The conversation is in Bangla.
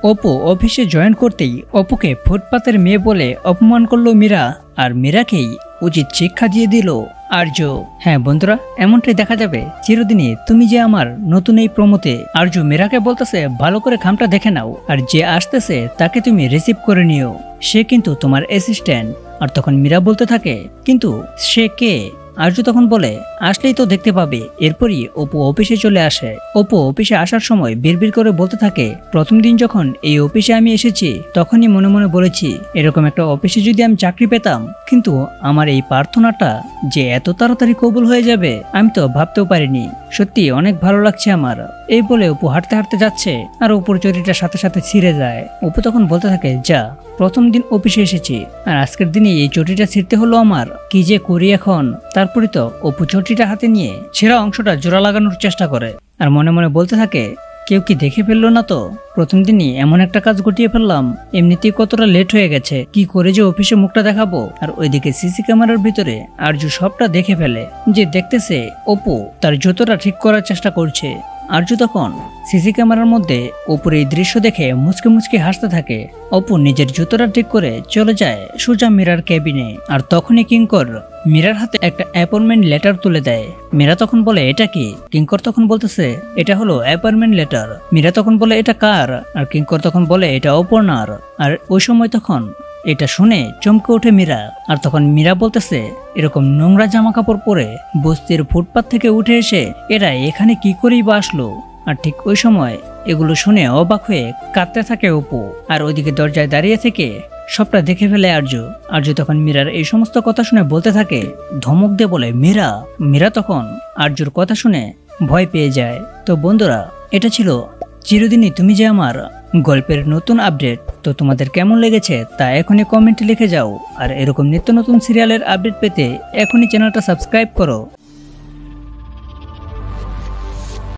অপু অফিসে জয়েন করতেই অপুকে ফুটপাতের মেয়ে বলে অপমান করলো মীরা, আর মীরাকেই উচিত শিক্ষা দিয়ে দিল আর্য। হ্যাঁ বন্ধুরা, এমনটাই দেখা যাবে চিরদিনই। তুমি যে আমার নতুন এই প্রমোতে। আর্য মীরাকে বলতেছে ভালো করে খামটা দেখে নাও, আর যে আসতেছে তাকে তুমি রিসিভ করে নিও, সে কিন্তু তোমার অ্যাসিস্ট্যান্ট। আর তখন মীরা বলতে থাকে কিন্তু সে কে? আর্য তখন বলে আসলেই তো দেখতে পাবে। এরপরই অপু অফিসে চলে আসে। অপু অফিসে আসার সময় বিড়বিড় করে বলতে থাকে, প্রথম দিন যখন এই অফিসে আমি এসেছি তখনই মনে মনে বলেছি এরকম একটা অফিসে যদি আমি চাকরি পেতাম, কিন্তু আমার এই প্রার্থনাটা যে এত তাড়াতাড়ি কবুল হয়ে যাবে আমি তো ভাবতেও পারিনি। সত্যি অনেক ভালো লাগছে আমার। এই বলে অপু হাঁটতে হাঁটতে যাচ্ছে, আর অপুর চটিটার সাথে সাথে ছিঁড়ে যায়। অপু তখন বলতে থাকে, যা, প্রথম দিন অফিসে এসেছি আর আজকের দিনে এই চটিটা ছিঁড়তে হলো আমার, কি যে করি এখন। তারপরে তো অপু চটিটা হাতে নিয়ে ছেঁড়া অংশটা জোড়া লাগানোর চেষ্টা করে, আর মনে মনে বলতে থাকে কেউ কি দেখে ফেললো না তো? প্রথম দিনই এমন একটা কাজ ঘটিয়ে ফেললাম, এমনিতেই কতটা লেট হয়ে গেছে, কি করে যে অফিসে মুখটা দেখাবো। আর ওইদিকে সিসি ক্যামেরার ভিতরে আর্য সবটা দেখে ফেলে, যে দেখতেছে অপু তার জুতোটা ঠিক করার চেষ্টা করছে। আর্য তখন সিসি ক্যামেরার মধ্যে অপুর এই দৃশ্য দেখে মুচকে মুচকে হাসতে থাকে। অপু নিজের জুতোটা ঠিক করে চলে যায় সোজা মীরার কেবিনে, আর তখনই কিঙ্কর মীরার হাতে একটা অ্যাপয়েন্টমেন্ট লেটার তুলে দেয়। মীরা তখন বলে এটা কি? কিঙ্কর তখন বলতেছে এটা হলো অ্যাপয়েন্টমেন্ট লেটার। মীরা তখন বলে এটা কার? আর কিঙ্কর তখন বলে এটা অপর্ণার। আর ওই সময় তখন এটা শুনে চমকে ওঠে মীরা। আর তখন মীরা বলতেছে এরকম নোংরা জামা কাপড় পরে বস্তির ফুটপাত থেকে উঠে এসে এরা এখানে কি করেই বা আসলো? আর ঠিক ওই সময় এগুলো শুনে অবাক হয়ে কাঁদতে থাকে অপু। আর ওইদিকে দরজায় দাঁড়িয়ে থেকে সবটা দেখে ফেলে আর্য। আর্য তখন মীরার এই সমস্ত কথা শুনে বলতে থাকে, ধমক দিয়ে বলে মীরা। মীরা তখন আর্যর কথা শুনে ভয় পেয়ে যায়। তো বন্ধুরা, এটা ছিল চিরদিনই তুমি যে আমার গল্পের নতুন আপডেট। তো তোমাদের কেমন লেগেছে তা এখনই কমেন্টে লিখে যাও। আর এরকম নিত্য নতুন সিরিয়ালের আপডেট পেতে এখনই চ্যানেলটা সাবস্ক্রাইব করো।